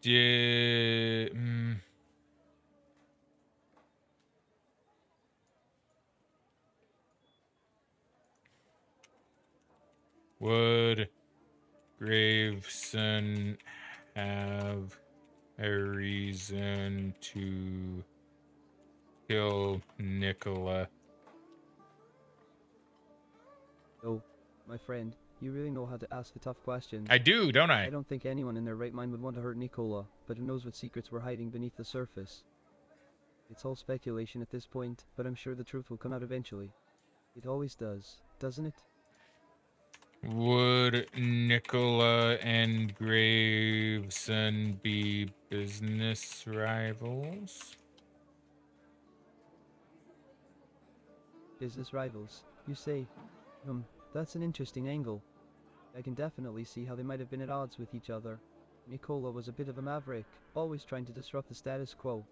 Would Graveson have a reason to kill Nicola? Oh, my friend, you really know how to ask the tough questions. I do, don't I? I don't think anyone in their right mind would want to hurt Nicola, but who knows what secrets were hiding beneath the surface. It's all speculation at this point, but I'm sure the truth will come out eventually. It always does, doesn't it? Would Nicola and Graveson be business rivals? Business rivals, you say? That's an interesting angle. I can definitely see how they might have been at odds with each other. Nicola was a bit of a maverick, always trying to disrupt the status quo.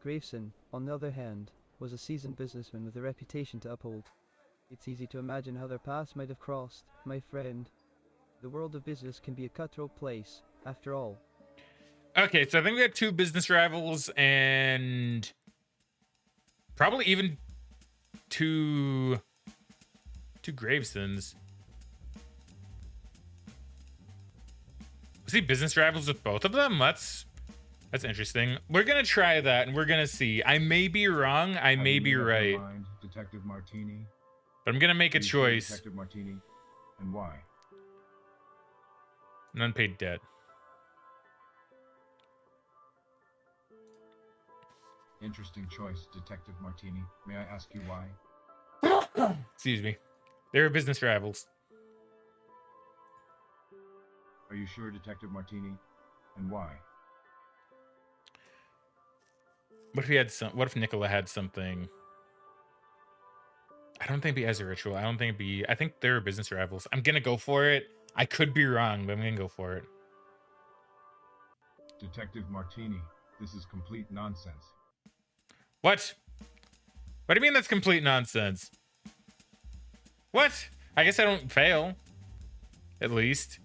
Graveson, on the other hand, was a seasoned businessman with a reputation to uphold. It's easy to imagine how their paths might have crossed, my friend. The world of business can be a cutthroat place, after all. Okay, so I think we got two business rivals and probably even two Gravesons. Was he business rivals with both of them? That's interesting. We're gonna try that and we're gonna see. I may be wrong. I may be right. Mind, Detective Martini. But I'm gonna make a choice. Detective Martini, and why? An unpaid debt. Interesting choice, Detective Martini. May I ask you why? Excuse me. They're business rivals. Are you sure, Detective Martini? And why? What if he had some? What if Nicola had something? I don't think it'd be as a ritual. I don't think it'd be. I think they're business rivals. I'm gonna go for it. I could be wrong, but I'm gonna go for it. Detective Martini, this is complete nonsense. What? What do you mean that's complete nonsense? What? I guess I don't fail. At least.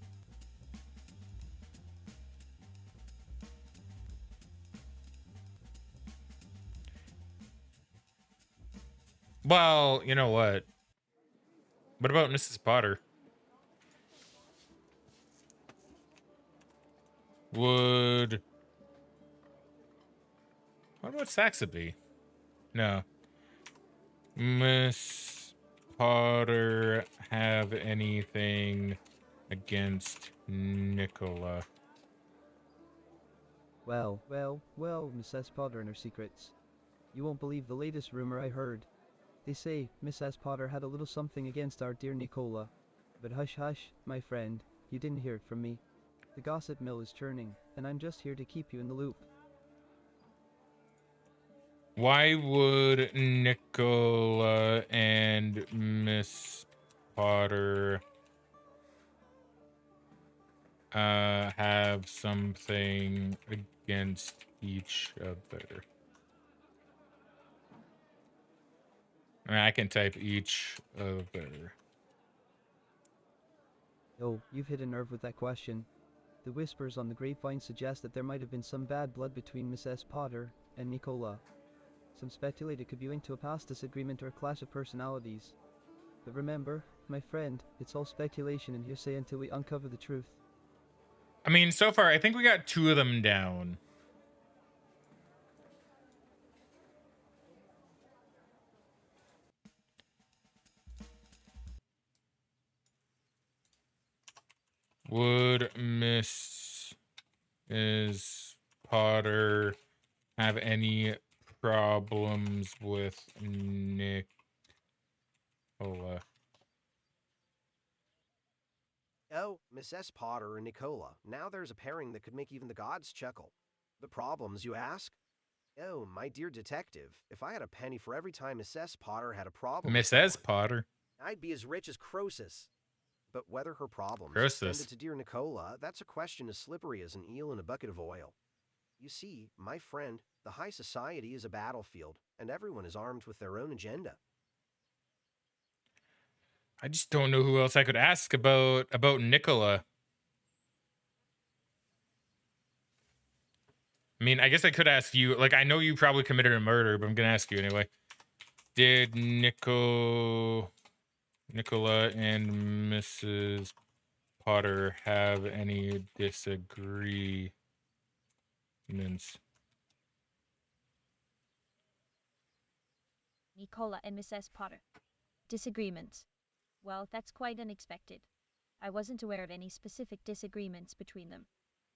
Well, you know what? What about Mrs. Potter? What about Saxby? No. Miss Potter have anything against Nicola? Well, Mrs. Potter and her secrets. You won't believe the latest rumor I heard. They say Mrs. Potter had a little something against our dear Nicola. But hush hush, my friend, you didn't hear it from me. The gossip mill is churning, and I'm just here to keep you in the loop. Why would Nicola and Miss Potter have something against each other? I mean, I can type each other. Oh, you've hit a nerve with that question. The whispers on the grapevine suggest that there might have been some bad blood between Mrs. Potter and Nicola. Some speculate it could be linked to a past disagreement or a clash of personalities. But remember, my friend, it's all speculation and hearsay until we uncover the truth. I mean, so far, I think we got two of them down. Would Mrs. Potter have any problems with Nicola? Oh, Miss S. Potter and Nicola. Now there's a pairing that could make even the gods chuckle. The problems, you ask? Oh, my dear detective, if I had a penny for every time Miss S. Potter had a problem Miss S. Potter? I'd be as rich as Croesus. But whether her problems Croesus extended to dear Nicola, that's a question as slippery as an eel in a bucket of oil. You see, my friend, the high society is a battlefield, and everyone is armed with their own agenda. I just don't know who else I could ask about Nicola. I mean, I guess I could ask you. Like, I know you probably committed a murder, but I'm gonna ask you anyway. Did Nicola and Mrs. Potter have any disagreements? Nicola and Mrs. Potter. Disagreements. Well, that's quite unexpected. I wasn't aware of any specific disagreements between them.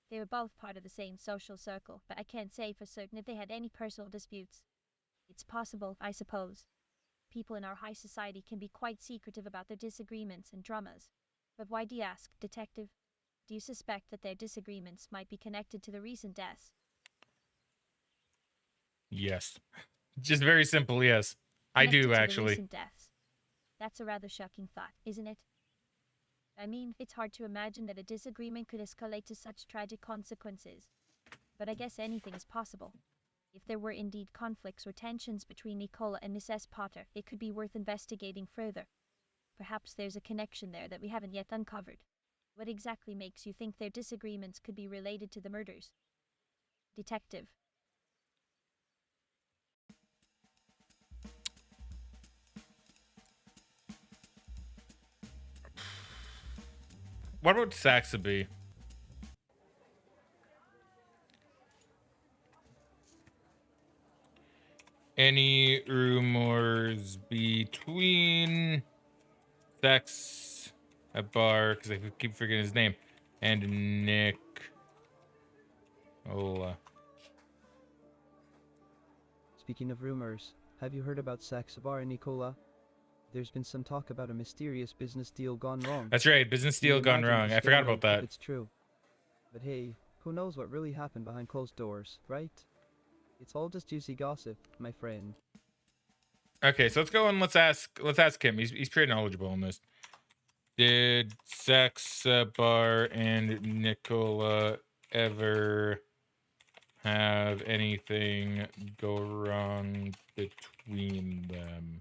They were both part of the same social circle, but I can't say for certain if they had any personal disputes. It's possible, I suppose. People in our high society can be quite secretive about their disagreements and dramas. But why do you ask, Detective? Do you suspect that their disagreements might be connected to the recent deaths? Yes. Just very simple, yes. I Connected do, to the actually. recent deaths. That's a rather shocking thought, isn't it? I mean, it's hard to imagine that a disagreement could escalate to such tragic consequences. But I guess anything is possible. If there were indeed conflicts or tensions between Nicola and Mrs. Potter, it could be worth investigating further. Perhaps there's a connection there that we haven't yet uncovered. What exactly makes you think their disagreements could be related to the murders? Detective. What about Saxby? Any rumors between Sax, a bar, because I keep forgetting his name, and Nick? Speaking of rumors, have you heard about Saxabar and Nicola? There's been some talk about a mysterious business deal gone wrong. That's right, business Can you deal gone imagine wrong. the I forgot scandal about that. If it's true. But hey, who knows what really happened behind closed doors, right? It's all just juicy gossip, my friend. Okay, so let's go and let's ask him. He's pretty knowledgeable on this. Did Saxabar and Nicola ever have anything go wrong between them?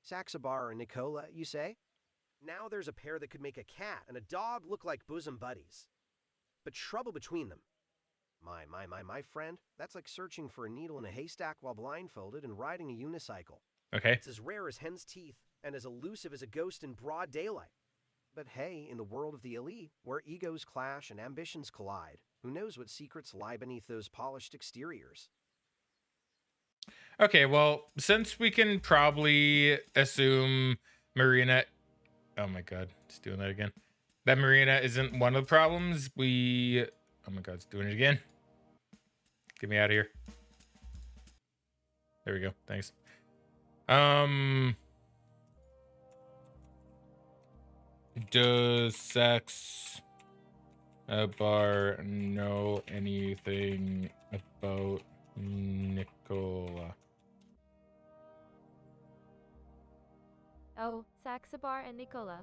Saxabar and Nicola, you say? Now there's a pair that could make a cat and a dog look like bosom buddies. But trouble between them. My friend, that's like searching for a needle in a haystack while blindfolded and riding a unicycle. Okay. It's as rare as hen's teeth and as elusive as a ghost in broad daylight. But hey, in the world of the elite, where egos clash and ambitions collide, who knows what secrets lie beneath those polished exteriors? Okay, well, since we can probably assume Marina... Oh my god, just doing that again. That Marina isn't one of the problems, we... Oh my god, it's doing it again. Get me out of here. There we go, thanks. Does Sax Bar know anything about Nicola? Oh, Saxabar and Nicola.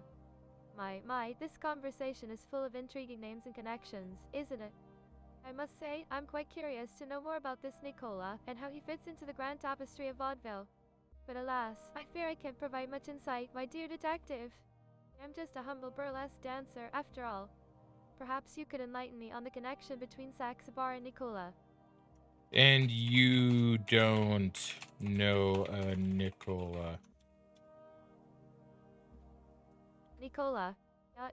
My, this conversation is full of intriguing names and connections, isn't it? I must say, I'm quite curious to know more about this Nicola and how he fits into the grand tapestry of Vaudeville. But alas, I fear I can't provide much insight, my dear detective. I'm just a humble burlesque dancer, after all. Perhaps you could enlighten me on the connection between Saxabar and Nicola. And you don't know Nicola? Nicola.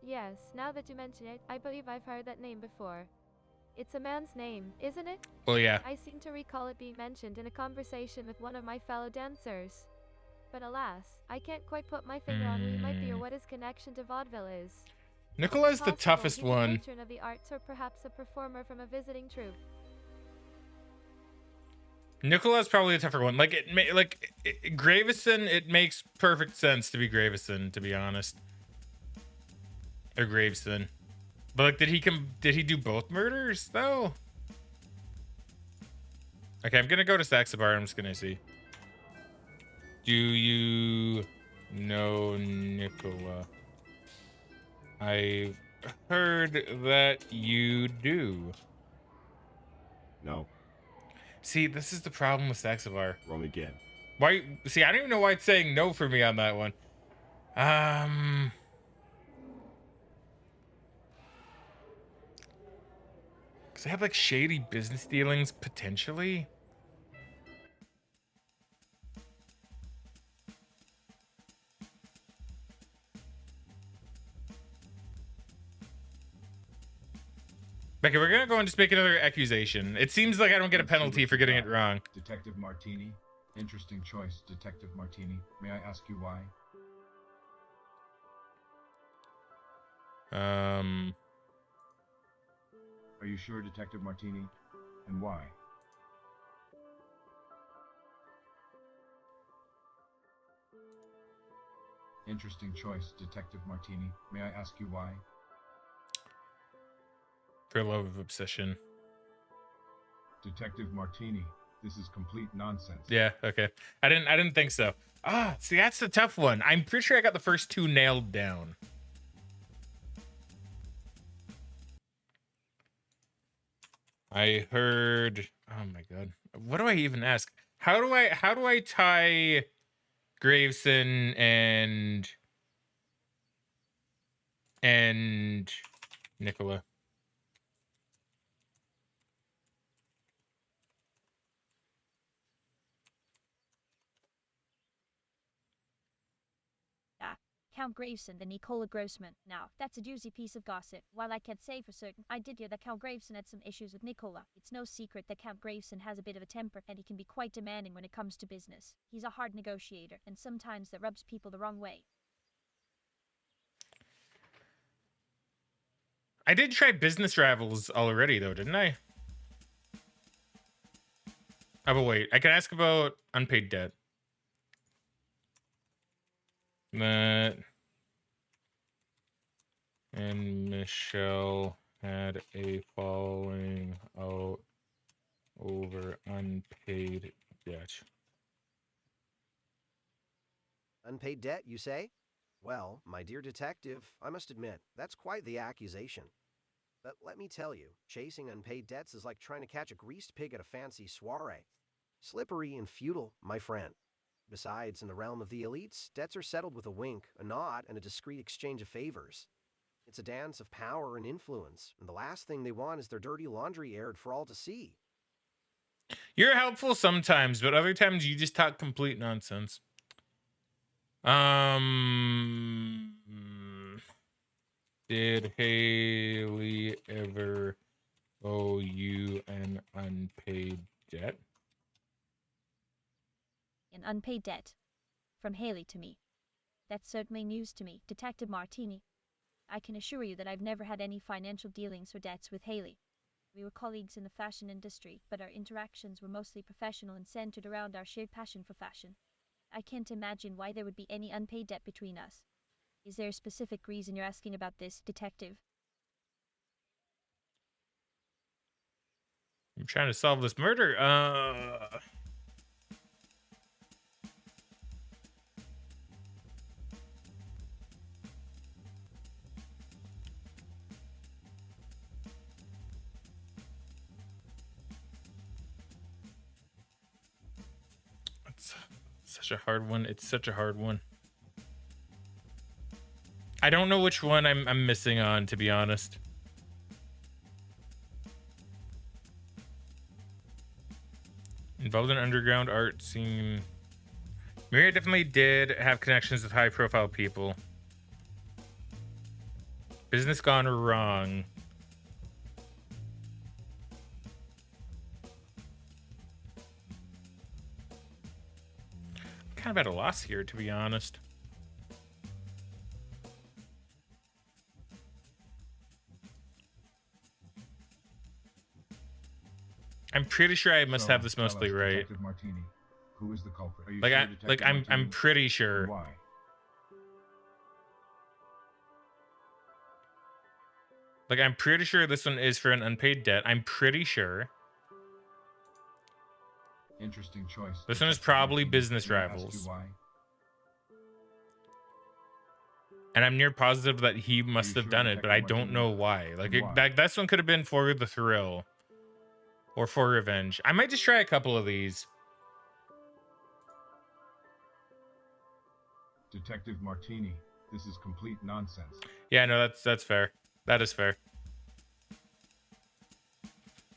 Yes, now that you mention it, I believe I've heard that name before. It's a man's name, isn't it? Well, yeah. I seem to recall it being mentioned in a conversation with one of my fellow dancers. But alas, I can't quite put my finger on who he might be or what his connection to vaudeville is. Nicola's the Possible toughest he's a one. patron of the arts or perhaps a performer from a visiting troupe. Nicola's probably a tougher one. Like Gravison, it makes perfect sense to be Gravison, to be honest. Or Graveson. But like, did he do both murders though? Okay, I'm gonna go to Saxabar. I'm just gonna see. Do you know Nicola? I've heard that you do. No. See, this is the problem with Saxabar. Wrong again. Why? See, I don't even know why it's saying no for me on that one. Does it have like shady business dealings potentially? Becky, we're gonna go and just make another accusation. It seems like I don't get a Let's see penalty what for you getting got. it wrong. Detective Martini. Interesting choice, Detective Martini. May I ask you why? Are you sure, Detective Martini? And why? Interesting choice, Detective Martini. May I ask you why? For love of obsession. Detective Martini, this is complete nonsense. Yeah, okay. I didn't think so. Ah, see, that's the tough one. I'm pretty sure I got the first two nailed down. I heard, oh my god. What do I even ask? How do I tie Graveson and Nicola? Ah, Count Graveson, the Nicola Grossman. Now, that's a juicy piece of gossip. While I can't say for certain, I did hear that Count Graveson had some issues with Nicola. It's no secret that Count Graveson has a bit of a temper, and he can be quite demanding when it comes to business. He's a hard negotiator, and sometimes that rubs people the wrong way. I did try business rivals already though, didn't I? Oh, but wait, I can ask about unpaid debt. Matt and Michelle had a falling out over unpaid debt. Unpaid debt, you say? Well, my dear detective, I must admit, that's quite the accusation. But let me tell you, chasing unpaid debts is like trying to catch a greased pig at a fancy soiree. Slippery and futile, my friend. Besides, in the realm of the elites, debts are settled with a wink, a nod, and a discreet exchange of favors. It's a dance of power and influence, and the last thing they want is their dirty laundry aired for all to see. You're helpful sometimes, but other times you just talk complete nonsense. Did Haley ever owe you an unpaid debt? An unpaid debt. From Haley to me. That's certainly news to me, Detective Martini. I can assure you that I've never had any financial dealings or debts with Haley. We were colleagues in the fashion industry, but our interactions were mostly professional and centered around our shared passion for fashion. I can't imagine why there would be any unpaid debt between us. Is there a specific reason you're asking about this, Detective? I'm trying to solve this murder. It's such a hard one. It's such a hard one. I don't know which one I'm missing on, to be honest. Involved in underground art scene. Maria definitely did have connections with high-profile people. Business gone wrong. I'm kind of at a loss here, to be honest. I'm pretty sure I must have this tell mostly us, right. Detective Martini, who is the culprit? Are you Like sure, I'm Detective I'm Martini? pretty And sure. why? Like I'm pretty sure this one is for an unpaid debt. I'm pretty sure. Interesting choice. This one is Detective probably Martini. business May I ask rivals. you why? And I'm near positive that he must have sure, done it, but I Detective don't Martini? know why. Like And why? Back this one could have been for the thrill or for revenge. I might just try a couple of these. Detective Martini, this is complete nonsense. Yeah, no, that's fair. That is fair.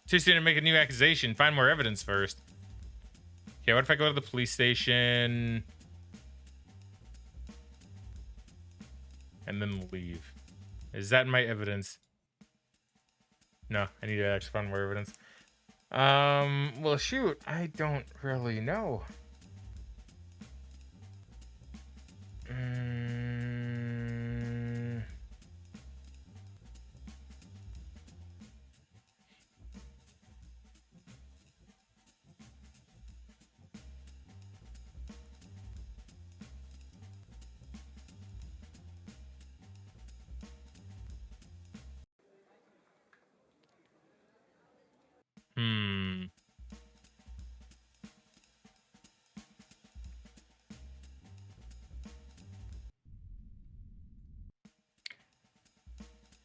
Too soon to make a new accusation. Find more evidence first. Okay, what if I go to the police station and then leave? Is that my evidence? No, I need to actually find more evidence. Well, shoot, I don't really know. Hmm.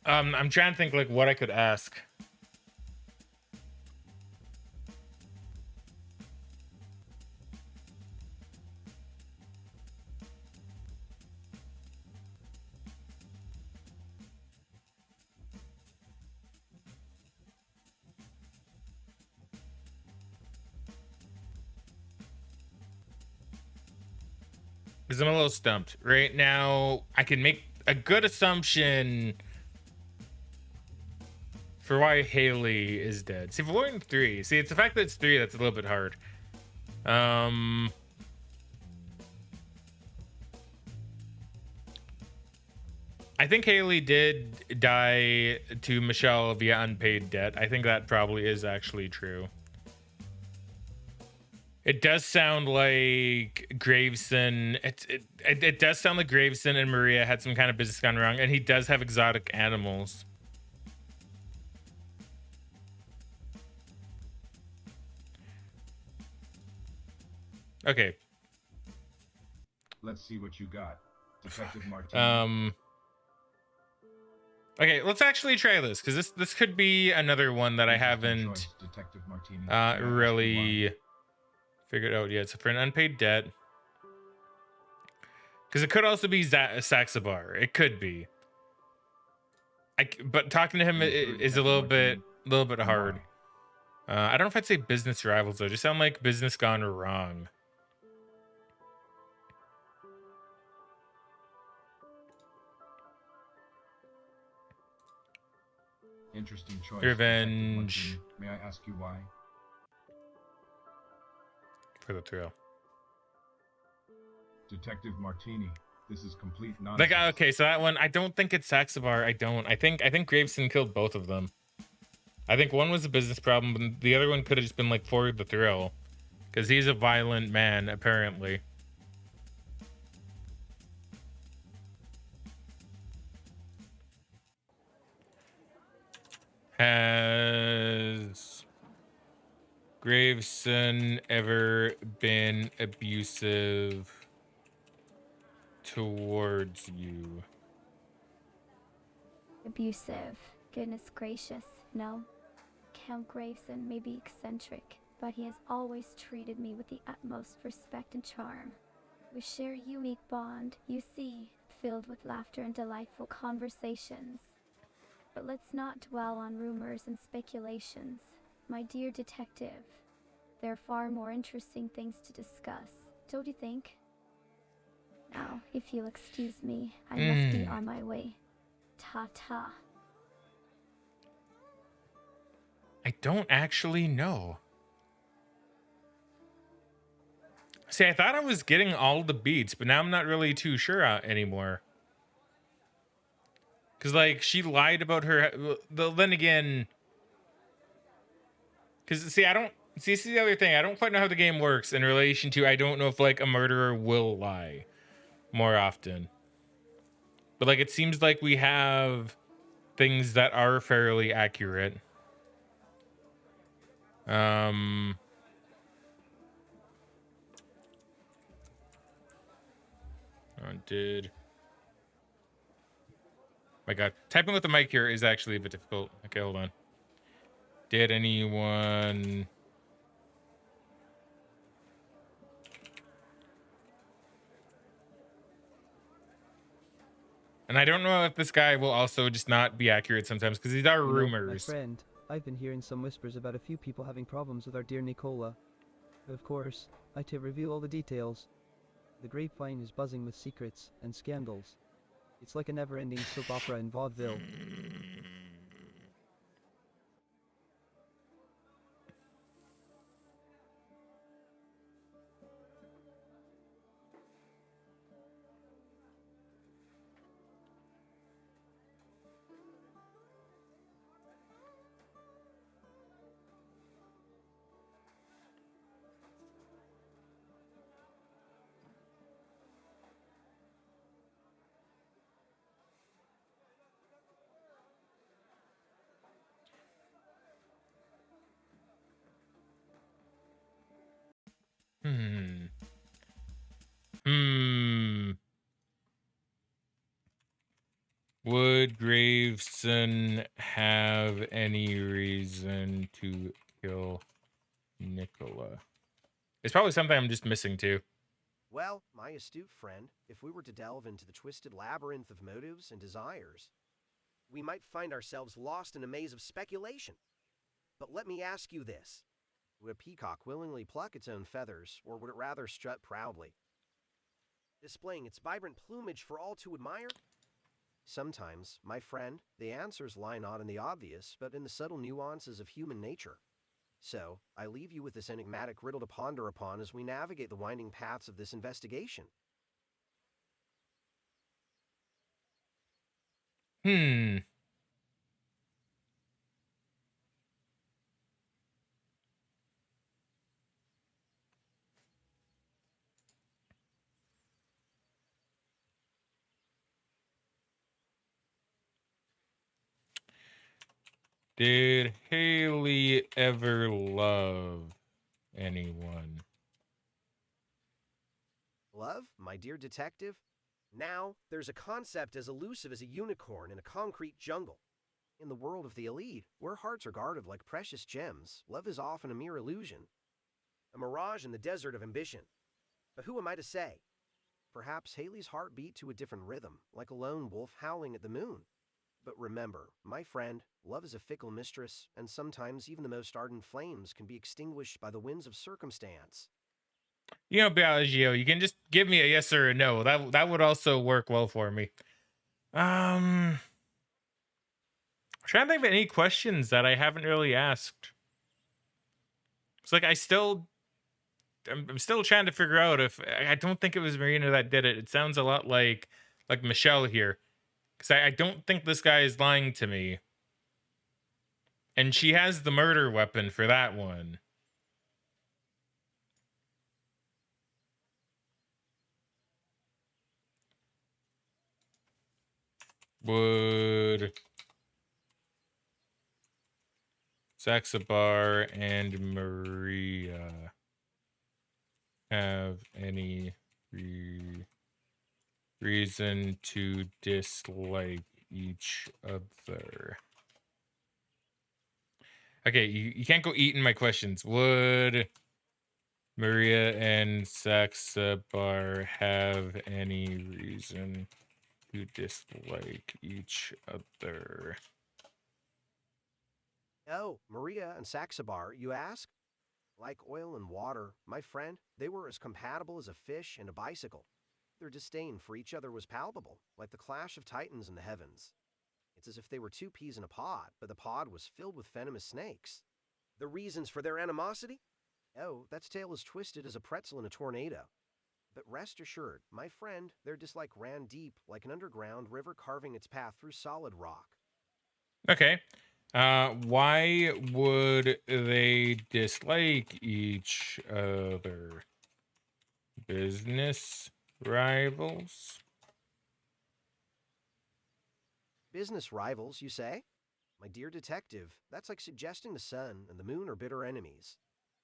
I'm trying to think like what I could ask. Because I'm a little stumped. Right now, I can make a good assumption for why Haley is dead. See, if we're in 3, see, it's the fact that it's 3 that's a little bit hard. I think Haley did die to Michelle via unpaid debt. I think that probably is actually true. It does sound like Graveson. It does sound like Graveson and Maria had some kind of business gone wrong, and he does have exotic animals. Okay. Let's see what you got, Detective Martinez. Okay, let's actually try this because this could be another one that I haven't Detective Martinez. really figured out yet. So for an unpaid debt, because it could also be Saxabar. It could be. But talking to him is a little bit hard. I don't know if I'd say business rivals though. Just sound like business gone wrong. Interesting choice. Revenge. May I ask you why? For the thrill. Detective Martini, this is complete nonsense. Like, okay, so that one, I don't think it's Saxabar. I think Graveson killed both of them. I think one was a business problem, but the other one could have just been like for the thrill, because he's a violent man apparently. Has Graveson ever been abusive towards you? Abusive. Goodness gracious, no. Count Graveson may be eccentric, but he has always treated me with the utmost respect and charm. We share a unique bond, you see, filled with laughter and delightful conversations. But let's not dwell on rumors and speculations, my dear detective. There are far more interesting things to discuss, don't you think? Now, if you'll excuse me, I must be on my way. Ta-ta. I don't actually know. See, I thought I was getting all the beats, but now I'm not really too sure anymore. Because, like, she lied about her... Then again... Because, see, I don't... See, this is the other thing. I don't quite know how the game works in relation to... I don't know if, like, a murderer will lie more often. But, like, it seems like we have things that are fairly accurate. My God, typing with the mic here is actually a bit difficult. Okay, hold on. Did anyone... And I don't know if this guy will also just not be accurate sometimes because these are rumors. My friend, I've been hearing some whispers about a few people having problems with our dear Nicola. Of course, I to reveal all the details. The grapevine is buzzing with secrets and scandals. It's like a never-ending soap opera in Vaudeville. Hmm. Hmm. Would Graveson have any reason to kill Nicola? It's probably something I'm just missing too. Well, my astute friend, if we were to delve into the twisted labyrinth of motives and desires, we might find ourselves lost in a maze of speculation. But let me ask you this. Would a peacock willingly pluck its own feathers, or would it rather strut proudly, displaying its vibrant plumage for all to admire? Sometimes, my friend, the answers lie not in the obvious, but in the subtle nuances of human nature. So, I leave you with this enigmatic riddle to ponder upon as we navigate the winding paths of this investigation. Hmm. Did Haley ever love anyone? Love, my dear detective? Now, there's a concept as elusive as a unicorn in a concrete jungle. In the world of the elite, where hearts are guarded like precious gems, love is often a mere illusion, a mirage in the desert of ambition. But who am I to say? Perhaps Haley's heart beat to a different rhythm, like a lone wolf howling at the moon. But remember, my friend, love is a fickle mistress, and sometimes even the most ardent flames can be extinguished by the winds of circumstance. You know, Biagio, you can just give me a yes or a no. That would also work well for me. I'm trying to think of any questions that I haven't really asked. It's like I'm still trying to figure out if I don't think it was Marina that did it. It sounds a lot like Michelle here, because I don't think this guy is lying to me, and she has the murder weapon for that one. Would Saxabar and Maria have any reason to dislike each other? Okay, you can't go eating my questions. Would Maria and Saxabar have any reason to dislike each other? Oh, Maria and Saxabar, you ask? Like oil and water, my friend, they were as compatible as a fish and a bicycle. Their disdain for each other was palpable, like the clash of titans in the heavens. It's as if they were two peas in a pod, but the pod was filled with venomous snakes. The reasons for their animosity? Oh, that tale is twisted as a pretzel in a tornado. But rest assured, my friend, their dislike ran deep like an underground river carving its path through solid rock. Okay. Why would they dislike each other? Business rivals? Business rivals, you say? My dear detective, that's like suggesting the sun and the moon are bitter enemies.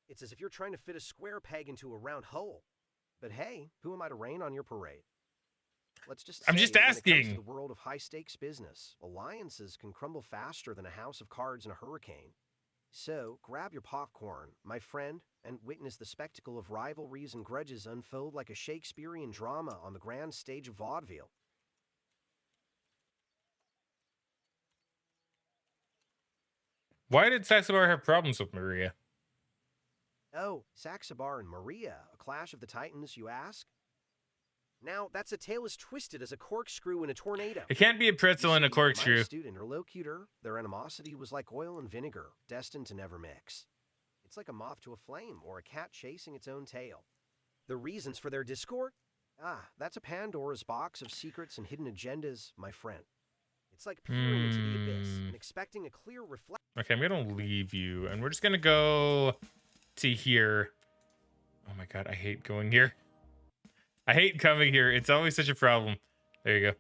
It's as if you're trying to fit a square peg into a round hole. But hey, who am I to rain on your parade? Let's just say I'm just that when it comes to asking. the world of high-stakes business, alliances can crumble faster than a house of cards in a hurricane. So, grab your popcorn, my friend, and witness the spectacle of rivalries and grudges unfold like a Shakespearean drama on the grand stage of vaudeville. Why did Saxobar have problems with Maria? Oh, Saxabar and Maria, a clash of the titans, you ask? Now, that's a tale as twisted as a corkscrew in a tornado. It can't be a You pretzel and a see, my corkscrew. astute interlocutor, their animosity was like oil and vinegar, destined to never mix. It's like a moth to a flame or a cat chasing its own tail. The reasons for their discord? That's a Pandora's box of secrets and hidden agendas, my friend. It's like peering into the abyss and expecting a clear reflection. Okay, I'm gonna leave you, and we're just gonna go to here. Oh my god, I hate going here. I hate coming here. It's always such a problem. There you go.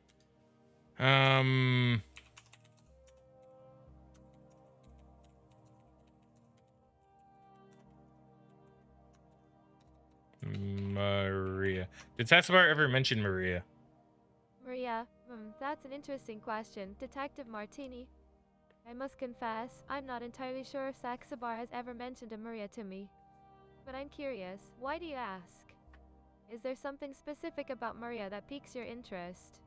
Maria. Did Saxobar ever mention Maria? Maria, that's an interesting question. Detective Martini. I must confess, I'm not entirely sure if Saxabar has ever mentioned a Maria to me. But I'm curious, why do you ask? Is there something specific about Maria that piques your interest?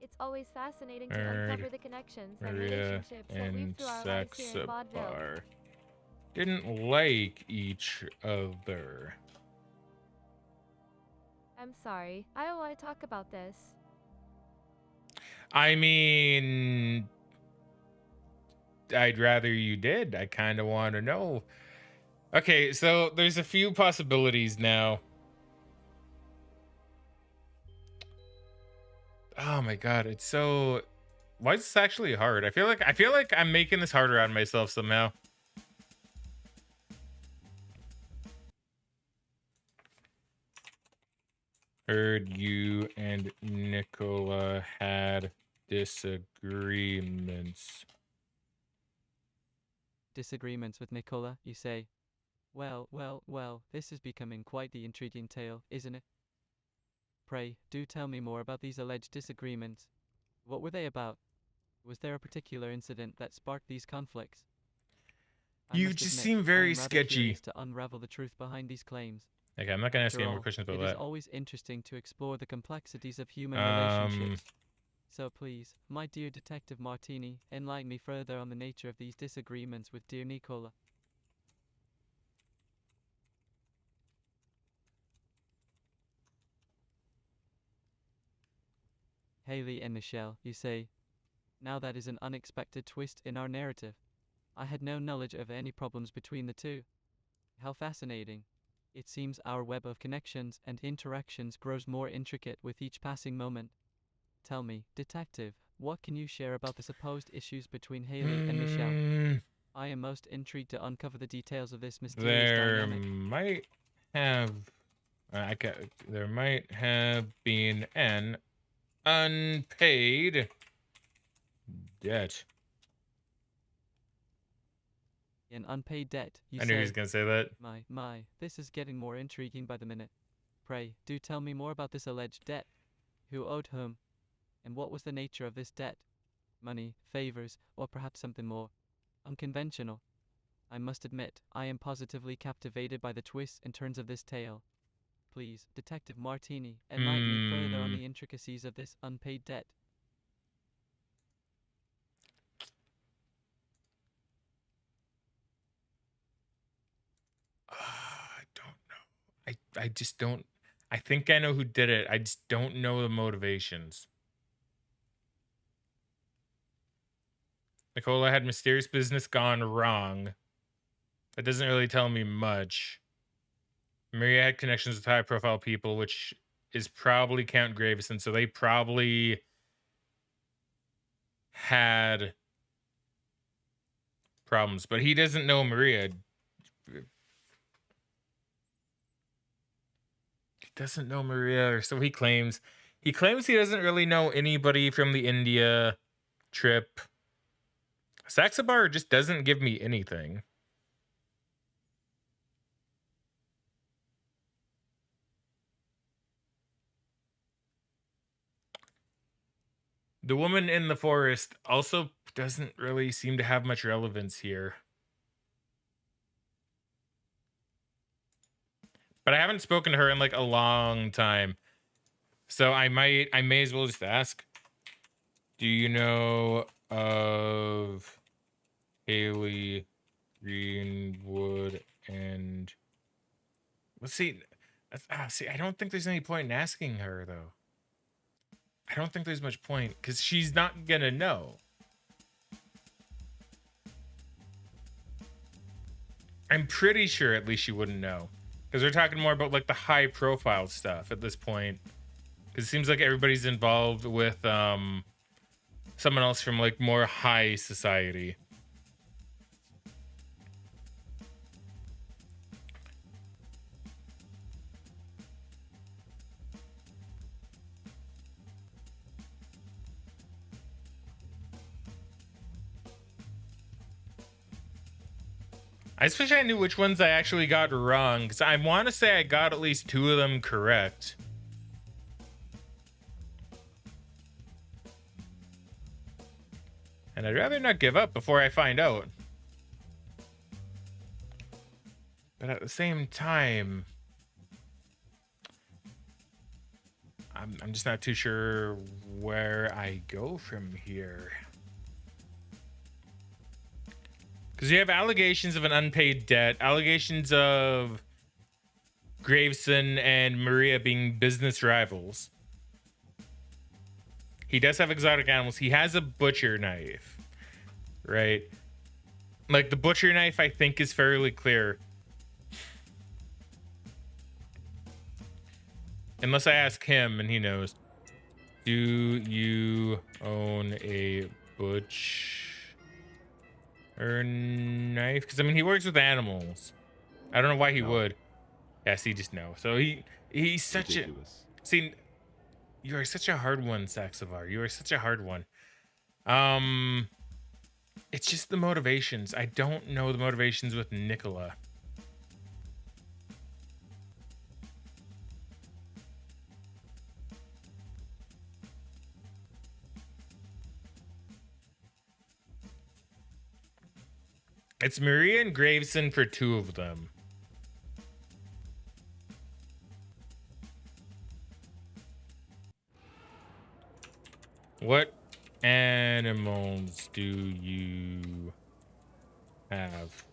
It's always fascinating to uncover the connections and Maria relationships that weave and through our lives here in Vaudeville. Saxobar didn't like each other. I'm sorry, I don't want to talk about this. I mean, I'd rather you did. I kind of want to know. Okay, so there's a few possibilities now. Oh my god, it's so. Why is this actually hard? I feel like I'm making this harder on myself somehow. Heard you and Nicola had disagreements. Disagreements with Nicola, you say? Well, this is becoming quite the intriguing tale, isn't it? Pray, do tell me more about these alleged disagreements. What were they about? Was there a particular incident that sparked these conflicts? You just seem very sketchy. Curious to unravel the truth behind these claims. Okay, I'm not gonna ask you After any more all, questions about It is that. always interesting to explore the complexities of human relationships. So please, my dear Detective Martini, enlighten me further on the nature of these disagreements with dear Nicola. Haley and Michelle, you say? Now that is an unexpected twist in our narrative. I had no knowledge of any problems between the two. How fascinating. It seems our web of connections and interactions grows more intricate with each passing moment. Tell me, Detective, what can you share about the supposed issues between Haley and Michelle? I am most intrigued to uncover the details of this mysterious dynamic. There might have been an unpaid debt. An unpaid debt, you I say? knew he was gonna say that. My, this is getting more intriguing by the minute. Pray, do tell me more about this alleged debt. Who owed whom? And what was the nature of this debt? Money, favors, or perhaps something more unconventional? I must admit, I am positively captivated by the twists and turns of this tale. Please, Detective Martini, enlighten me further on the intricacies of this unpaid debt. I don't know. I just don't. I think I know who did it. I just don't know the motivations. Nicola had mysterious business gone wrong. That doesn't really tell me much. Maria had connections with high-profile people, which is probably Count Gravison, so they probably had problems. But he doesn't know Maria. He doesn't know Maria, or so he claims. He claims he doesn't really know anybody from the India trip. Saxabar just doesn't give me anything. The woman in the forest also doesn't really seem to have much relevance here. But I haven't spoken to her in like a long time. So I may as well just ask. Do you know of Haley, Greenwood, and let's see. See, I don't think there's any point in asking her though. I don't think there's much point because she's not gonna know. I'm pretty sure at least she wouldn't know because we're talking more about like the high profile stuff at this point. Because it seems like everybody's involved with someone else from like more high society. I just wish I knew which ones I actually got wrong, because I want to say I got at least 2 of them correct. And I'd rather not give up before I find out. But at the same time, I'm just not too sure where I go from here. Because you have allegations of an unpaid debt, allegations of Graveson and Maria being business rivals. He does have exotic animals. He has a butcher knife, right? Like the butcher knife, I think is fairly clear. Unless I ask him and he knows. Do you own a butcher knife? Because I mean, he works with animals. I don't know why he would. Yes, he just knows. So he's such Ridiculous. See, you are such a hard one, Saxavar. You are such a hard one. It's just the motivations. I don't know the motivations with Nicola. It's Maria and Graveson for 2 of them. What animals do you have?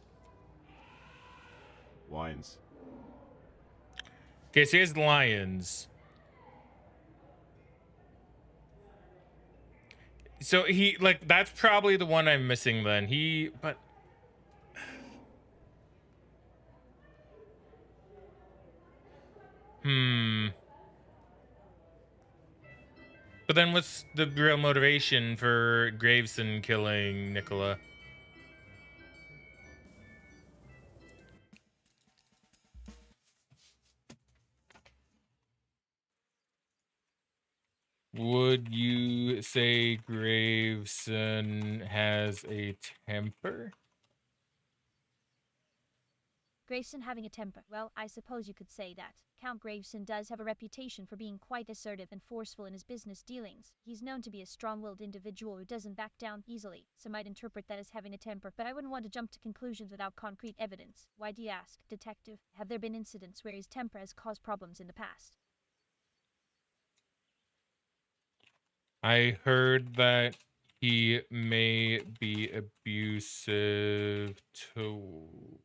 Lions. Okay, so he has lions. So he, like, that's probably the one I'm missing then. But... But then what's the real motivation for Graveson killing Nicola? Would you say Graveson has a temper? Graveson having a temper. Well, I suppose you could say that. Count Graveson does have a reputation for being quite assertive and forceful in his business dealings. He's known to be a strong-willed individual who doesn't back down easily. Some might interpret that as having a temper, but I wouldn't want to jump to conclusions without concrete evidence. Why do you ask, Detective? Have there been incidents where his temper has caused problems in the past? I heard that he may be abusive towards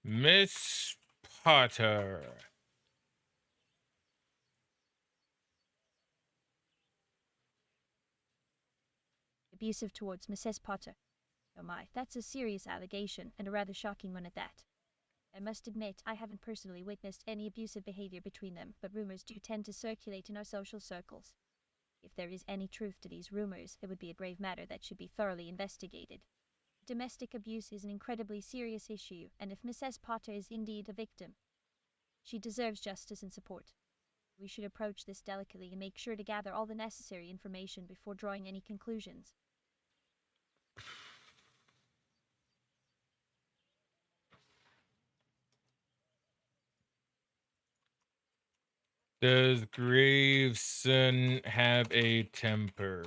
Miss Potter. Abusive towards Mrs. Potter. Oh my, that's a serious allegation, and a rather shocking one at that. I must admit, I haven't personally witnessed any abusive behavior between them, but rumors do tend to circulate in our social circles. If there is any truth to these rumors, it would be a grave matter that should be thoroughly investigated. Domestic abuse is an incredibly serious issue, and if Mrs. Potter is indeed a victim, she deserves justice and support. We should approach this delicately and make sure to gather all the necessary information before drawing any conclusions. Does Graveson have a temper?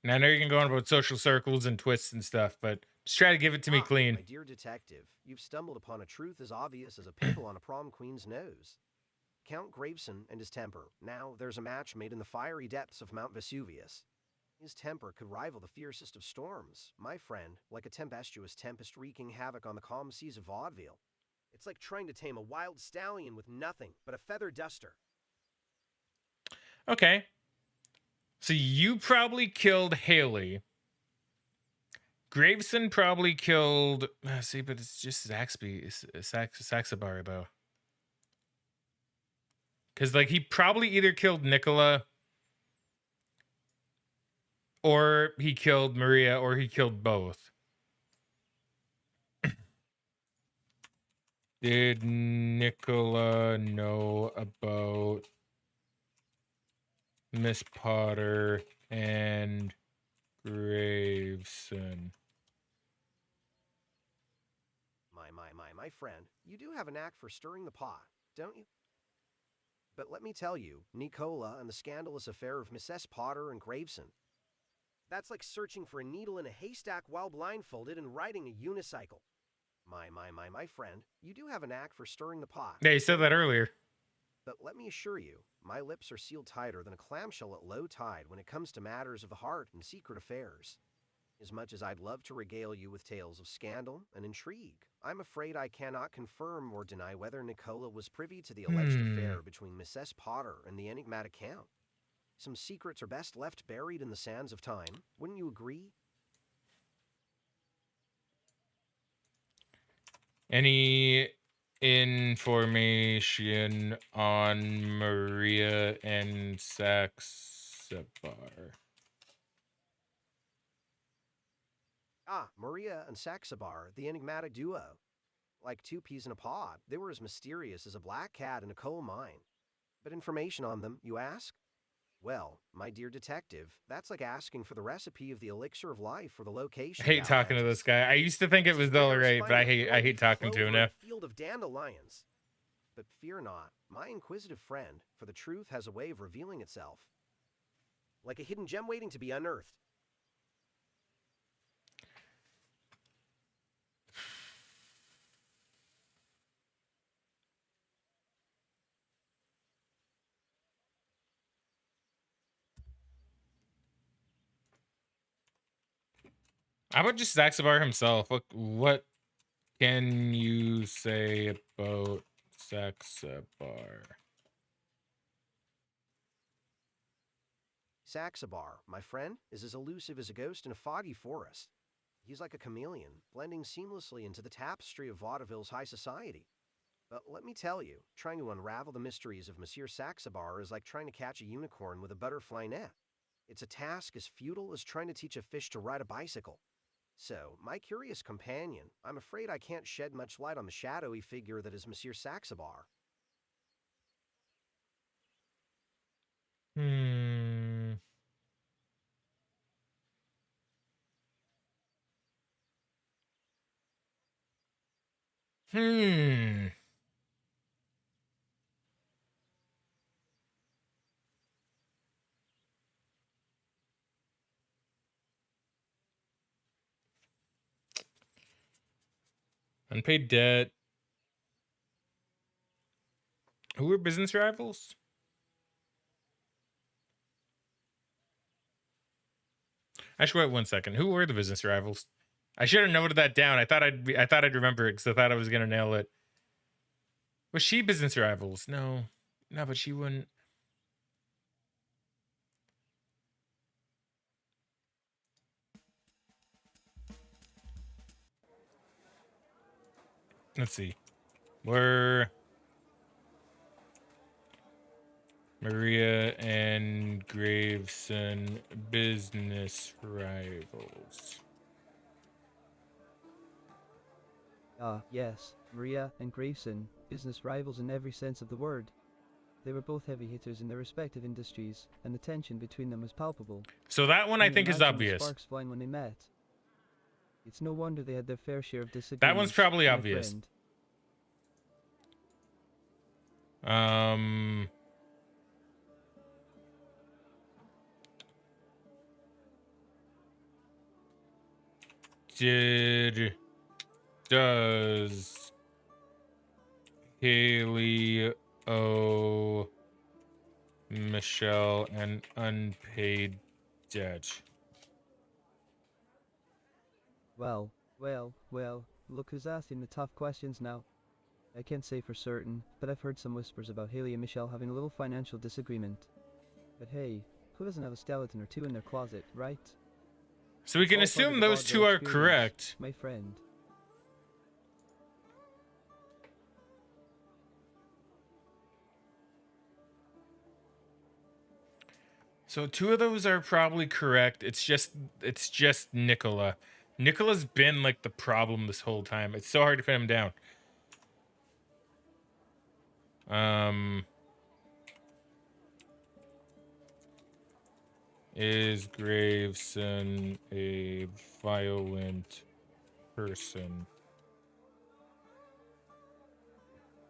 Now, I know you can go on about social circles and twists and stuff, but just try to give it to me clean. My dear detective, you've stumbled upon a truth as obvious as a pimple on a prom queen's nose. Count Graveson and his temper. Now, there's a match made in the fiery depths of Mount Vesuvius. His temper could rival the fiercest of storms, my friend, like a tempestuous tempest wreaking havoc on the calm seas of Vaudeville. It's like trying to tame a wild stallion with nothing but a feather duster. Okay. So you probably killed Haley. Graveson probably killed. See, but it's just Zaxby, Saxabar though. Because like he probably either killed Nicola, or he killed Maria, or he killed both. Did Nicola know about Miss Potter and Graveson? My friend, you do have a knack for stirring the pot, don't you? But let me tell you, Nicola and the scandalous affair of Mrs. Potter and Graveson. That's like searching for a needle in a haystack while blindfolded and riding a unicycle. My friend, you do have a knack for stirring the pot. Yeah, you said that earlier. But let me assure you, my lips are sealed tighter than a clamshell at low tide when it comes to matters of the heart and secret affairs. As much as I'd love to regale you with tales of scandal and intrigue, I'm afraid I cannot confirm or deny whether Nicola was privy to the alleged affair between Mrs. Potter and the enigmatic Count. Some secrets are best left buried in the sands of time, wouldn't you agree? Any information on Maria and Saxabar? Ah, Maria and Saxabar, the enigmatic duo. Like two peas in a pod, they were as mysterious as a black cat in a coal mine. But information on them, you ask? Well, my dear detective, that's like asking for the recipe of the elixir of life or the location. I hate talking to this guy. I used to think it was all right, but I hate talking to him now. Field of dandelions. But fear not, my inquisitive friend, for the truth has a way of revealing itself. Like a hidden gem waiting to be unearthed. How about just Saxabar himself? What can you say about Saxabar? Saxabar, my friend, is as elusive as a ghost in a foggy forest. He's like a chameleon, blending seamlessly into the tapestry of Vaudeville's high society. But let me tell you, trying to unravel the mysteries of Monsieur Saxabar is like trying to catch a unicorn with a butterfly net. It's a task as futile as trying to teach a fish to ride a bicycle. So, my curious companion, I'm afraid I can't shed much light on the shadowy figure that is Monsieur Saxabar. Unpaid debt. Who are business rivals? Actually, wait 1 second. Who were the business rivals? I should have noted that down. I thought I'd remember it because I thought I was gonna nail it. Was she business rivals? No, but she wouldn't. Let's see. Were Maria and Graveson business rivals? Yes, Maria and Graveson, business rivals in every sense of the word. They were both heavy hitters in their respective industries, and the tension between them was palpable. So that one I think is Imagine the obvious. sparks flying when they met. It's no wonder they had their fair share of disagreements. That one's probably my obvious. friend. Does Haley owe Michelle an unpaid Judge. Well, look who's asking the tough questions now. I can't say for certain, but I've heard some whispers about Haley and Michelle having a little financial disagreement. But hey, who doesn't have a skeleton or two in their closet, right? So we can All part of assume the those vaudeville two are experience, correct. my friend. So two of those are probably correct. It's just Nicola. Nicola's been like the problem this whole time. It's so hard to pin him down. Is Graveson a violent person?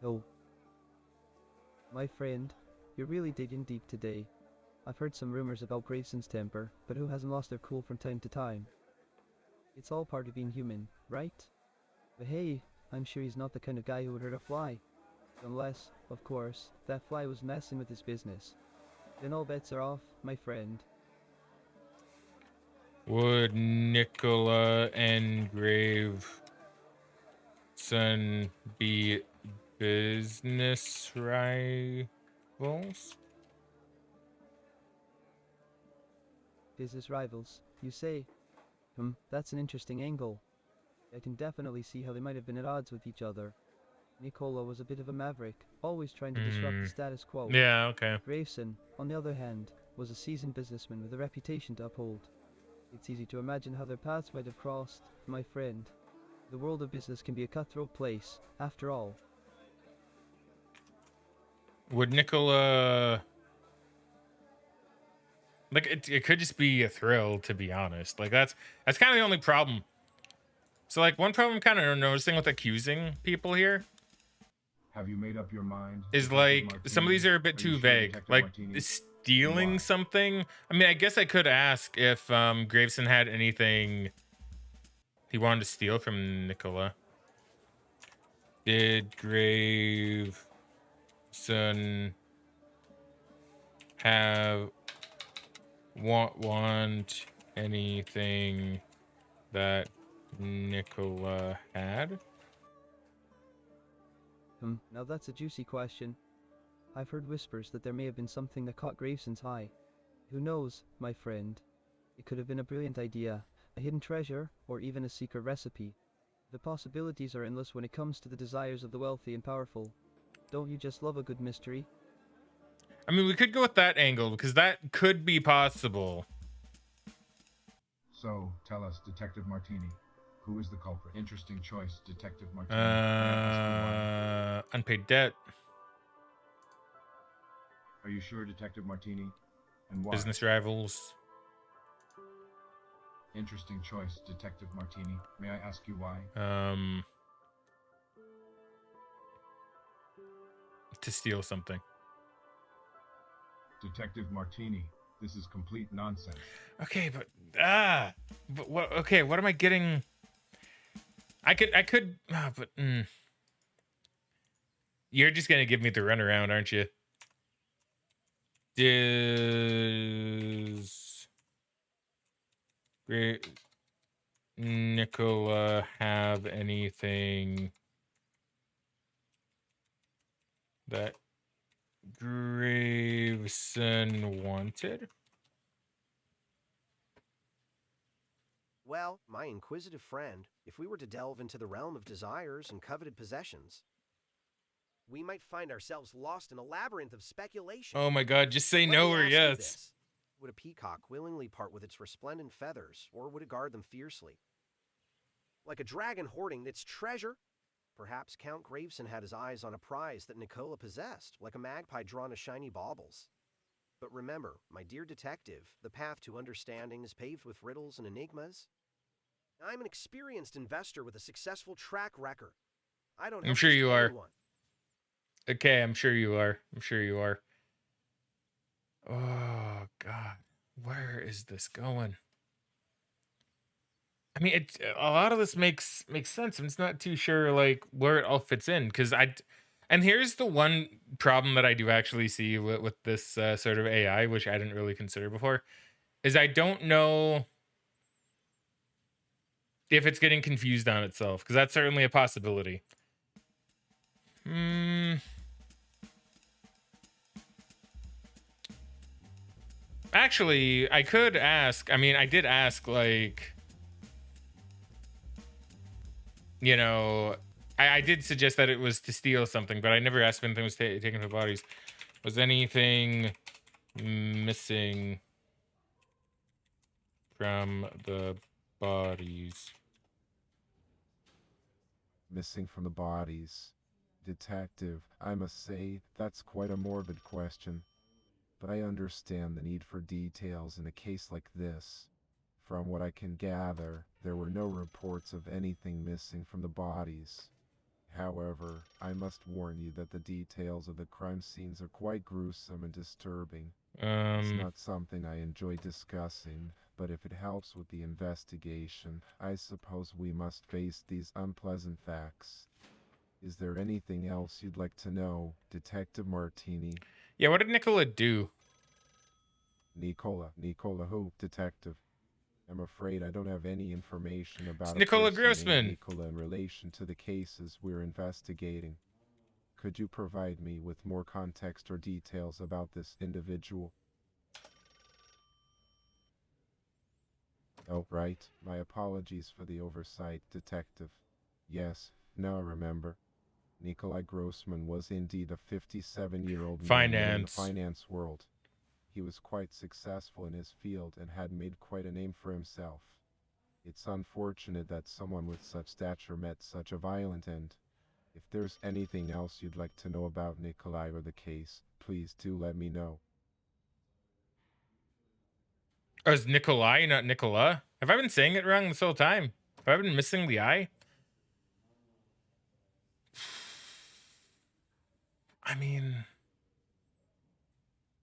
No. My friend, you're really digging deep today. I've heard some rumors about Graveson's temper, but who hasn't lost their cool from time to time? It's all part of being human, right? But hey, I'm sure he's not the kind of guy who would hurt a fly. Unless, of course, that fly was messing with his business. Then all bets are off, my friend. Would Nicola and Graveson be business rivals? Business rivals, you say? That's an interesting angle. I can definitely see how they might have been at odds with each other. Nicola was a bit of a maverick, always trying to disrupt the status quo. Yeah, okay. Graveson, on the other hand, was a seasoned businessman with a reputation to uphold. It's easy to imagine how their paths might have crossed, my friend. The world of business can be a cutthroat place, after all. Would Nicola... Like, it could just be a thrill, to be honest. Like, that's kind of the only problem. So, like, one problem I'm kind of noticing with accusing people here Have you made up your mind? is, Detective like, Martini? some of these are a bit Are too you sure, vague. Detective Like, Martini? stealing Why? something. I mean, I guess I could ask if Graveson had anything he wanted to steal from Nicola. Did Graveson have want anything that Nicola had? Now that's a juicy question. I've heard whispers that there may have been something that caught Graveson's eye. Who knows, my friend? It could have been a brilliant idea, a hidden treasure, or even a secret recipe. The possibilities are endless when it comes to the desires of the wealthy and powerful. Don't you just love a good mystery? I mean, we could go with that angle because that could be possible. So, tell us, Detective Martini, who is the culprit? Interesting choice, Detective Martini. May I ask you Unpaid debt, why? Are you sure, Detective Martini? And why? business rivals. Interesting choice, Detective Martini. May I ask you why? To steal something. Detective Martini, this is complete nonsense. Okay, but what? Okay, what am I getting? You're just gonna give me the runaround, aren't you? Does Nicola have anything that Graveson wanted? Well, my inquisitive friend, if we were to delve into the realm of desires and coveted possessions, we might find ourselves lost in a labyrinth of speculation. Oh my god, just say Let no me or ask you yes. this. Would a peacock willingly part with its resplendent feathers, or would it guard them fiercely? Like a dragon hoarding its treasure? Perhaps Count Graveson had his eyes on a prize that Nicola possessed, like a magpie drawn to shiny baubles. But remember, my dear detective, the path to understanding is paved with riddles and enigmas. I'm an experienced investor with a successful track record. I don't I'm help sure just you are. anyone. Okay, I'm sure you are. I'm sure you are. Oh god, where is this going? I mean, a lot of this makes sense. I'm just not too sure like where it all fits in because and here's the one problem that I do actually see with this sort of AI, which I didn't really consider before, is I don't know if it's getting confused on itself, because that's certainly a possibility. Actually, I could ask. I mean, I did ask, like, you know, I did suggest that it was to steal something, but I never asked if anything was taken from the bodies. Was anything missing from the bodies? Missing from the bodies. Detective, I must say, that's quite a morbid question. But I understand the need for details in a case like this. From what I can gather, there were no reports of anything missing from the bodies. However, I must warn you that the details of the crime scenes are quite gruesome and disturbing. It's not something I enjoy discussing, but if it helps with the investigation, I suppose we must face these unpleasant facts. Is there anything else you'd like to know, Detective Martini? Yeah, what did Nicola do? Nicola who, Detective? I'm afraid I don't have any information about It's Nicola a person named Grossman. Nicola in relation to the cases we're investigating. Could you provide me with more context or details about this individual? Oh, right. My apologies for the oversight, Detective. Yes, now I remember. Nikolai Grossman was indeed a 57-year-old man in the finance world. He was quite successful in his field and had made quite a name for himself. It's unfortunate that someone with such stature met such a violent end. If there's anything else you'd like to know about Nikolai or the case, please do let me know. Oh, it's Nikolai, not Nicola? Have I been saying it wrong this whole time? Have I been missing the I? I mean,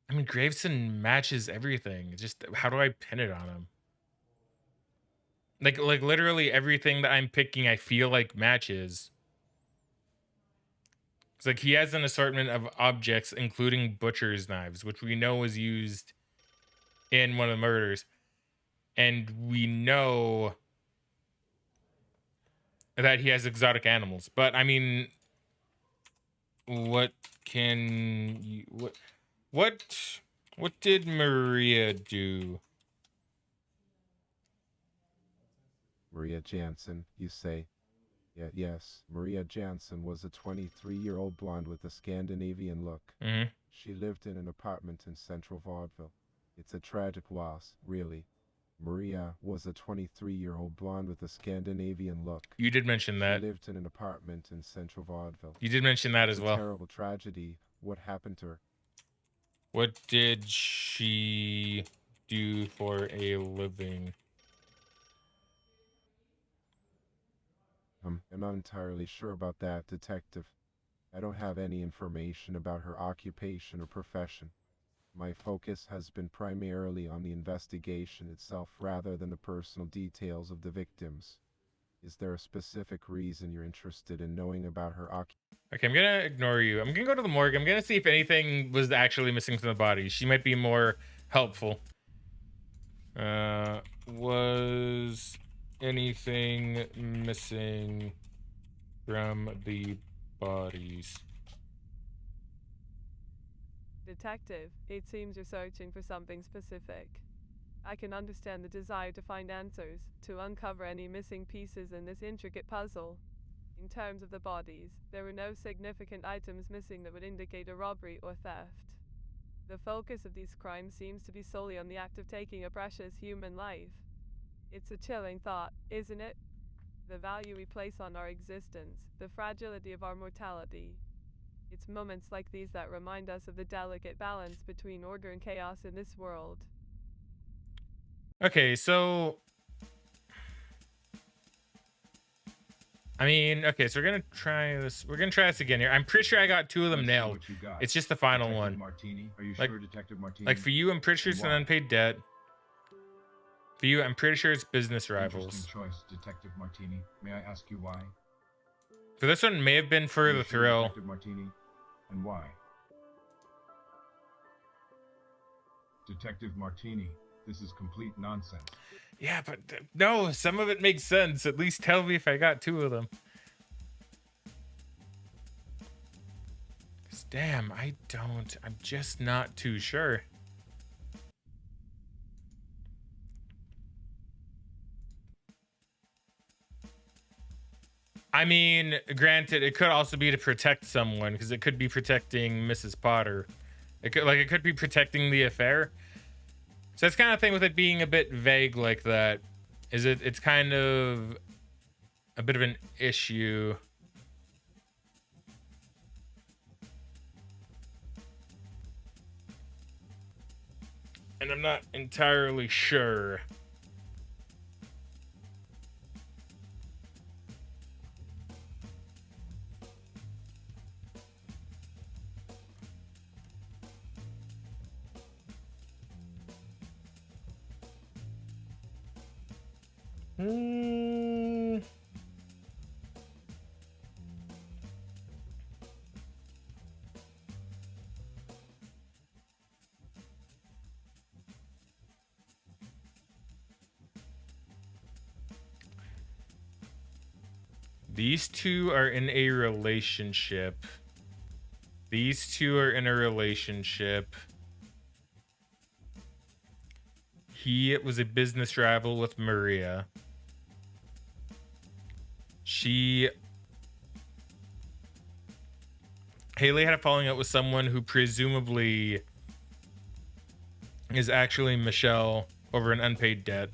Graveson matches everything. It's just, how do I pin it on him? Like literally everything that I'm picking, I feel like matches. It's like he has an assortment of objects, including butcher's knives, which we know was used in one of the murders. And we know that he has exotic animals. But I mean, what can you, what did Maria do? Maria Jansen, you say? Yes, Maria Jansen was a 23-year-old blonde with a Scandinavian look. Mm-hmm. She lived in an apartment in central Vaudeville. It's a tragic loss, really. Maria was a 23-year-old blonde with a Scandinavian look. You did mention that. She lived in an apartment in central Vaudeville. You did mention that as well. It's a terrible tragedy. What happened to her? What did she do for a living? I'm not entirely sure about that, Detective. I don't have any information about her occupation or profession. My focus has been primarily on the investigation itself rather than the personal details of the victims. Is there a specific reason you're interested in knowing about her occupation? Okay, I'm gonna ignore you. I'm gonna go to the morgue. I'm gonna see if anything was actually missing from the body. She might be more helpful. Was anything missing from the bodies? Detective, it seems you're searching for something specific. I can understand the desire to find answers, to uncover any missing pieces in this intricate puzzle. In terms of the bodies, there were no significant items missing that would indicate a robbery or theft. The focus of these crimes seems to be solely on the act of taking a precious human life. It's a chilling thought, isn't it? The value we place on our existence, the fragility of our mortality. It's moments like these that remind us of the delicate balance between order and chaos in this world. Okay, so I mean, okay, so we're gonna try this. We're gonna try this again here. I'm pretty sure I got two of them Let's see nailed. what you got. It's just the final Detective one. Martini, are you Like- sure, Detective Martini? Like for you, I'm pretty sure it's an Why? unpaid debt. For you, I'm pretty sure it's business Interesting rivals. choice, Detective Martini. May I ask you why? For this one, may have been Are for you the sure, thrill. Detective Martini, and why? Detective Martini, This is complete nonsense. Yeah, but no, some of it makes sense. At least tell me if I got 2 of them. 'Cause damn, I don't. I'm just not too sure. I mean, granted, it could also be to protect someone, because it could be protecting Mrs. Potter. It could be protecting the affair. So that's kind of thing with it being a bit vague like that. It's kind of a bit of an issue. And I'm not entirely sure. These 2 are in a relationship. These 2 are in a relationship. He was a business rival with Maria. Haley had a falling out with someone who presumably is actually Michelle over an unpaid debt.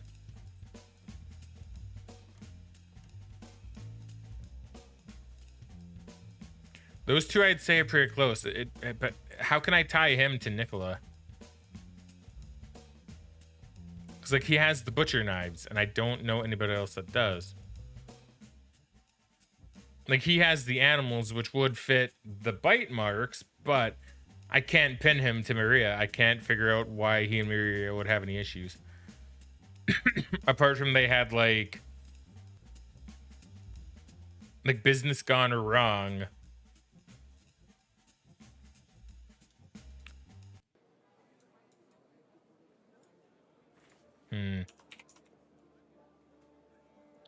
Those 2 I'd say are pretty close. But how can I tie him to Nicola? Because like he has the butcher knives, and I don't know anybody else that does. Like he has the animals, which would fit the bite marks, but I can't pin him to Maria. I can't figure out why he and Maria would have any issues. Apart from they had like business gone wrong.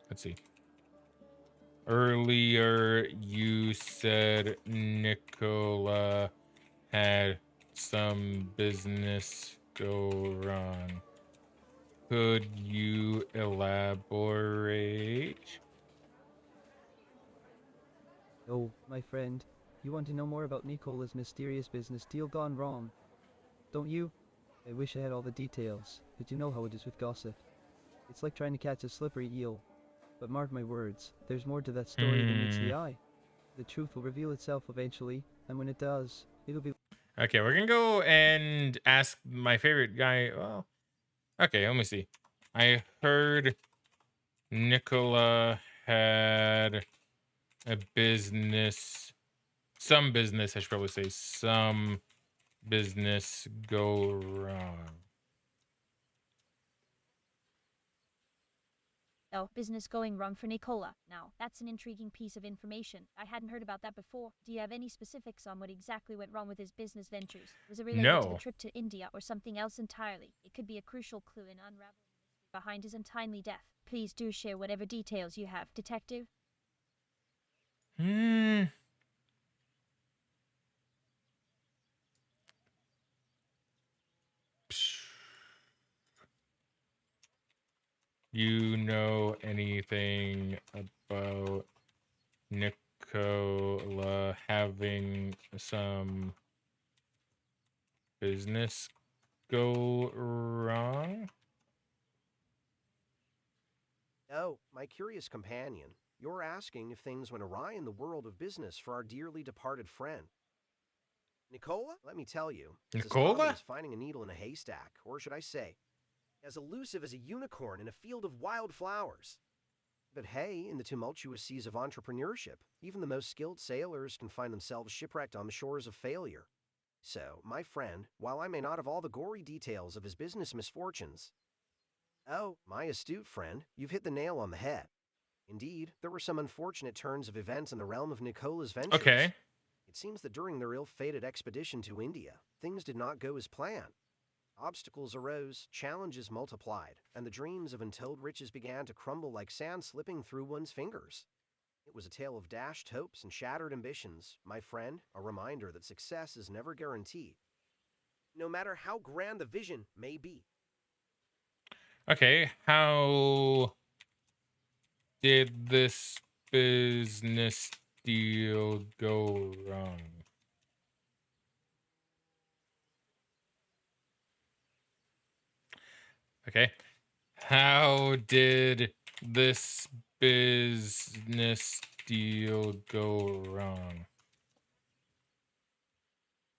Let's see. Earlier, you said Nicola had some business go wrong. Could you elaborate? Oh, my friend, you want to know more about Nicola's mysterious business deal gone wrong, don't you? I wish I had all the details, but you know how it is with gossip. It's like trying to catch a slippery eel. But mark my words, there's more to that story than meets the eye. The truth will reveal itself eventually, and when it does, it'll be... Okay, we're gonna go and ask my favorite guy. Well, okay, let me see. I heard Nicola had a business, some business, I should probably say, some business go wrong. Oh, business going wrong for Nicola. Now, that's an intriguing piece of information. I hadn't heard about that before. Do you have any specifics on what exactly went wrong with his business ventures? Was it related to the trip to India or something else entirely? It could be a crucial clue in unraveling the mystery behind his untimely death. Please do share whatever details you have, Detective. You know anything about Nicola having some business go wrong? Oh, my curious companion, you're asking if things went awry in the world of business for our dearly departed friend. Nicola, let me tell you, it's as common as finding a needle in a haystack, or should I say, as elusive as a unicorn in a field of wildflowers. But hey, in the tumultuous seas of entrepreneurship, even the most skilled sailors can find themselves shipwrecked on the shores of failure. So, my friend, while I may not have all the gory details of his business misfortunes... Oh, my astute friend, you've hit the nail on the head. Indeed, there were some unfortunate turns of events in the realm of Nicola's ventures. Okay. It seems that during their ill-fated expedition to India, things did not go as planned. Obstacles arose, challenges multiplied, and the dreams of untold riches began to crumble like sand slipping through one's fingers. It was a tale of dashed hopes and shattered ambitions, my friend, a reminder that success is never guaranteed, no matter how grand the vision may be. Okay, how did this business deal go wrong? Okay. How did this business deal go wrong?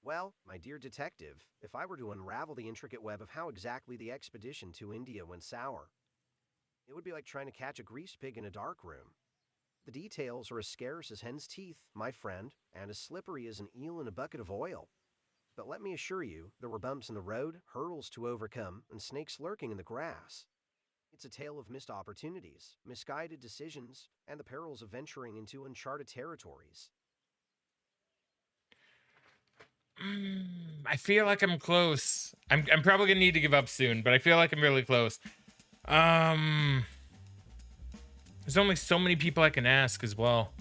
Well, my dear detective, if I were to unravel the intricate web of how exactly the expedition to India went sour, it would be like trying to catch a greased pig in a dark room. The details are as scarce as hen's teeth, my friend, and as slippery as an eel in a bucket of oil. But let me assure you, there were bumps in the road, hurdles to overcome, and snakes lurking in the grass. It's a tale of missed opportunities, misguided decisions, and the perils of venturing into uncharted territories. I feel like I'm close. I'm probably gonna need to give up soon, but I feel like I'm really close. There's only so many people I can ask as well.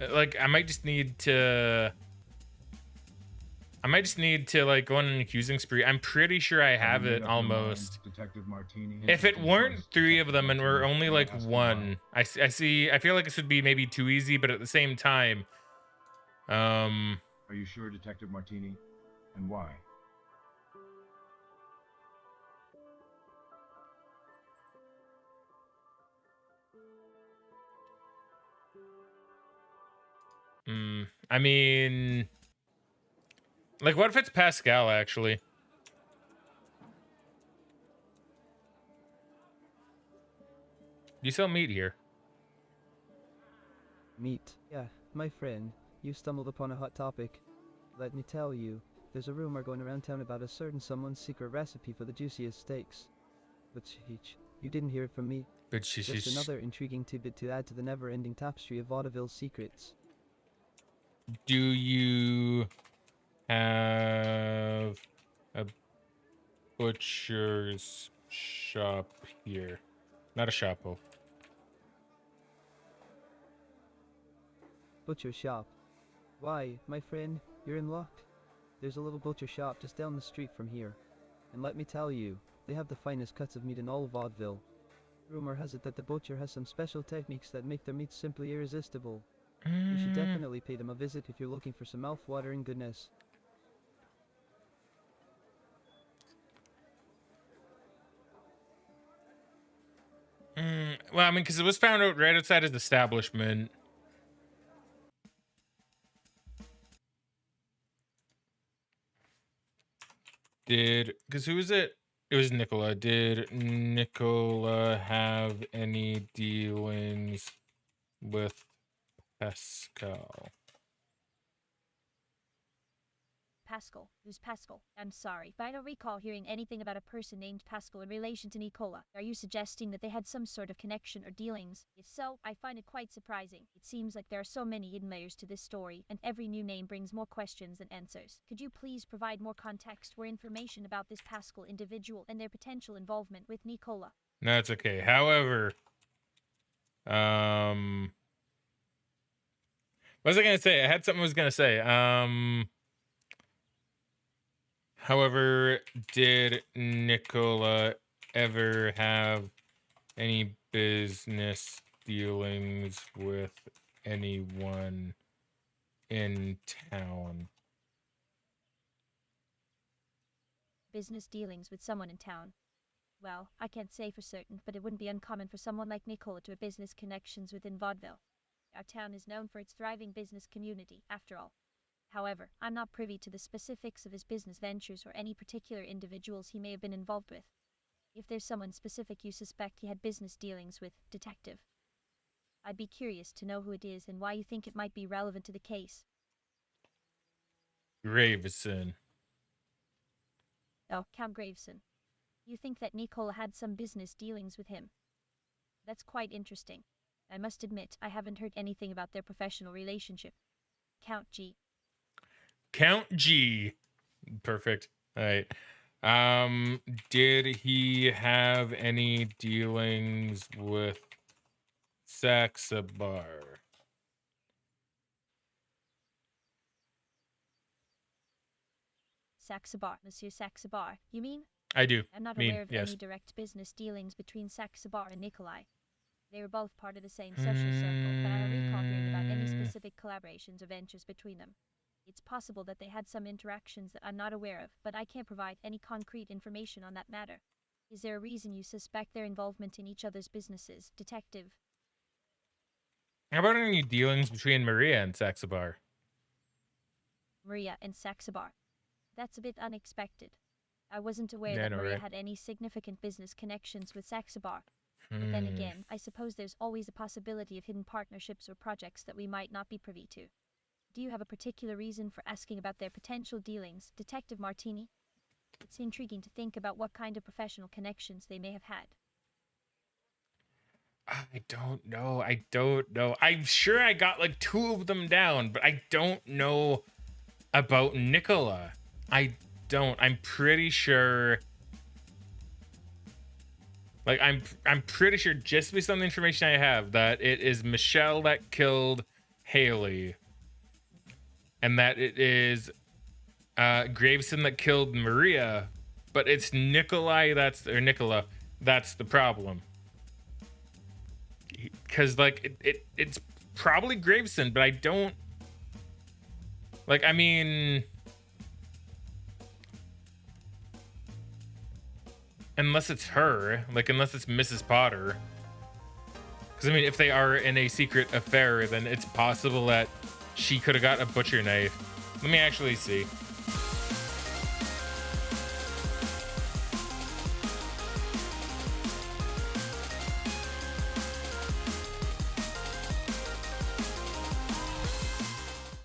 Like, I might just need to like go on an accusing spree. I'm pretty sure I have it almost. Detective Martini. If it weren't 3 of them and we're only like 1, I feel like this would be maybe too easy, but at the same time, Are you sure, Detective Martini? And why? I mean, like, what if it's Pascal, actually? You sell meat here. Meat. Yeah, my friend, you stumbled upon a hot topic. Let me tell you, there's a rumor going around town about a certain someone's secret recipe for the juiciest steaks. But you didn't hear it from me. Just another intriguing tidbit to add to the never-ending tapestry of Vaudeville secrets. Do you have a butcher's shop here? Not a shopo. Butcher shop. Why, my friend, you're in luck. There's a little butcher shop just down the street from here. And let me tell you, they have the finest cuts of meat in all of Vaudeville. Rumor has it that the butcher has some special techniques that make their meat simply irresistible. You should definitely pay them a visit if you're looking for some mouth-watering goodness. Well, I mean, because it was found out right outside his establishment. Because who was it? It was Nicola. Did Nicola have any dealings with Pascal? Pascal. Who's Pascal? I'm sorry, but I don't recall hearing anything about a person named Pascal in relation to Nicola. Are you suggesting that they had some sort of connection or dealings? If so, I find it quite surprising. It seems like there are so many hidden layers to this story, and every new name brings more questions than answers. Could you please provide more context or information about this Pascal individual and their potential involvement with Nicola? No, it's okay. However, what was I gonna say? I had something I was gonna say. However, did Nicola ever have any business dealings with anyone in town? Business dealings with someone in town. Well, I can't say for certain, but it wouldn't be uncommon for someone like Nicola to have business connections within Vaudeville. Our town is known for its thriving business community, after all. However, I'm not privy to the specifics of his business ventures or any particular individuals he may have been involved with. If there's someone specific you suspect he had business dealings with, Detective, I'd be curious to know who it is and why you think it might be relevant to the case. Graveson. Oh, Count Graveson. You think that Nicola had some business dealings with him? That's quite interesting. I must admit, I haven't heard anything about their professional relationship. Count G. Count G. Perfect. All right. Did he have any dealings with Saxabar? Saxabar, Monsieur Saxabar, you mean? I do. I'm not Mean, aware of yes. any direct business dealings between Saxabar and Nikolai. They were both part of the same social circle, but I don't recall hearing about any specific collaborations or ventures between them. It's possible that they had some interactions that I'm not aware of, but I can't provide any concrete information on that matter. Is there a reason you suspect their involvement in each other's businesses, Detective? How about any dealings between Maria and Saxabar? Maria and Saxabar. That's a bit unexpected. I wasn't aware Yeah, that no, Maria right. had any significant business connections with Saxabar. But then again, I suppose there's always a possibility of hidden partnerships or projects that we might not be privy to. Do you have a particular reason for asking about their potential dealings, Detective Martini? It's intriguing to think about what kind of professional connections they may have had. I don't know. I'm sure I got like 2 of them down, but I don't know about Nicola. I don't. I'm pretty sure. Like I'm pretty sure just based on the information I have that it is Michelle that killed Haley, and that it is Graveson that killed Maria, but it's Nicola that's the problem. Because like it's probably Graveson, but I don't like. I mean, unless it's her, like unless it's Mrs. Potter. Because I mean, if they are in a secret affair, then it's possible that she could have got a butcher knife. Let me actually see.